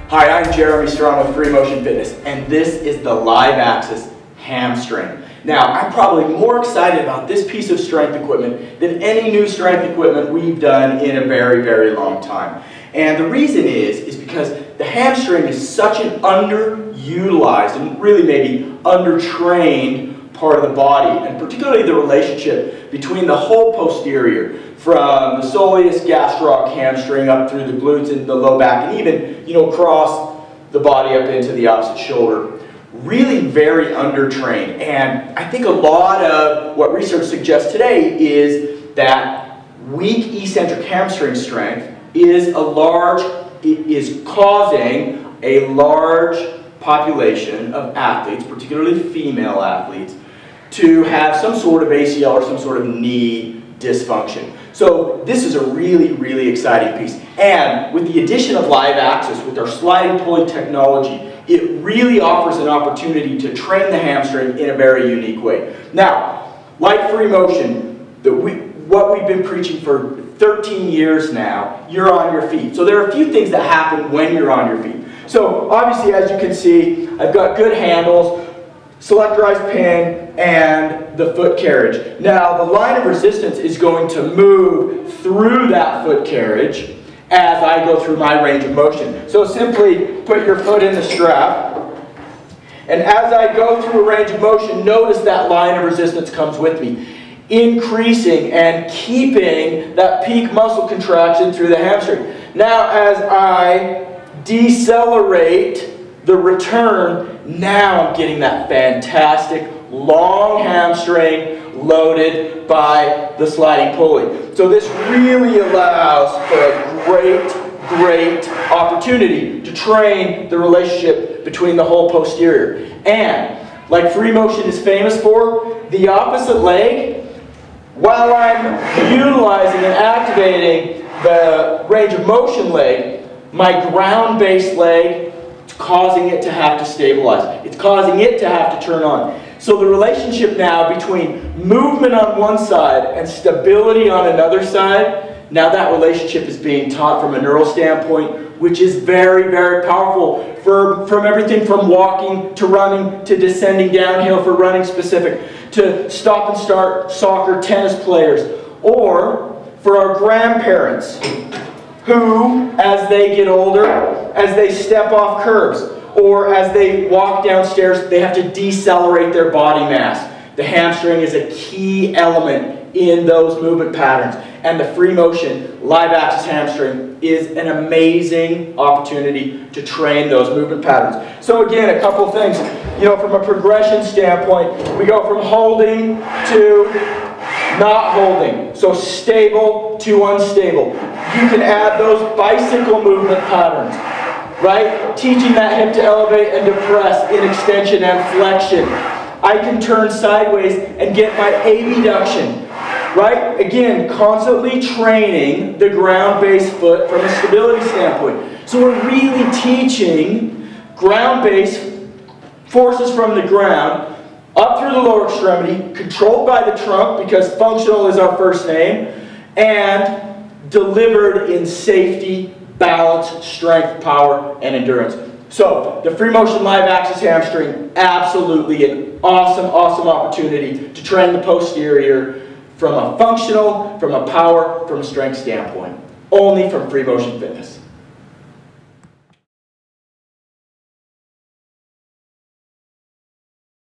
Hi, I'm Jeremy Strong with Free Motion Fitness, and this is the Live Axis Hamstring. Now, I'm probably more excited about this piece of strength equipment than any new strength equipment we've done in a very, very long time. And the reason is because the hamstring is such an underutilized and really maybe undertrained part of the body, and particularly the relationship between the whole posterior, from the soleus gastroc hamstring up through the glutes and the low back, and even, across the body up into the opposite shoulder. Really very undertrained. And I think a lot of what research suggests today is that weak eccentric hamstring strength is causing a large population of athletes, particularly female athletes, to have some sort of ACL or some sort of knee dysfunction. So this is a really, really exciting piece. And with the addition of Live Axis, with our sliding pulley technology, it really offers an opportunity to train the hamstring in a very unique way. Now, like Free Motion, what we've been preaching for 13 years now, you're on your feet. So there are a few things that happen when you're on your feet. So obviously, as you can see, I've got good handles, selectorized pin, and the foot carriage. Now, the line of resistance is going to move through that foot carriage as I go through my range of motion. So simply put your foot in the strap, and as I go through a range of motion, notice that line of resistance comes with me, increasing and keeping that peak muscle contraction through the hamstring. Now, as I decelerate the return, now I'm getting that fantastic long hamstring loaded by the sliding pulley. So this really allows for a great opportunity to train the relationship between the whole posterior. And like Free Motion is famous for, the opposite leg, while I'm utilizing and activating the range of motion leg, my ground-based leg, it's causing it to have to stabilize. It's causing it to have to turn on. So the relationship now between movement on one side and stability on another side, now that relationship is being taught from a neural standpoint, which is very, very powerful from everything from walking to running to descending downhill for running specific, to stop and start soccer, tennis players, or for our grandparents who, as they get older, as they step off curbs, or as they walk downstairs, they have to decelerate their body mass. The hamstring is a key element in those movement patterns. And the Free Motion Live Axis Hamstring is an amazing opportunity to train those movement patterns. So again, a couple things. From a progression standpoint, we go from holding to not holding. So stable to unstable. You can add those bicycle movement patterns, right? Teaching that hip to elevate and depress in extension and flexion. I can turn sideways and get my abduction, right? Again, constantly training the ground-based foot from a stability standpoint. So we're really teaching ground-based forces from the ground up through the lower extremity, controlled by the trunk because functional is our first name, and delivered in safety, balance, strength, power, and endurance. So, the Free Motion Live Axis Hamstring, absolutely an awesome opportunity to train the posterior from a functional, from a power, from a strength standpoint. Only from Free Motion Fitness.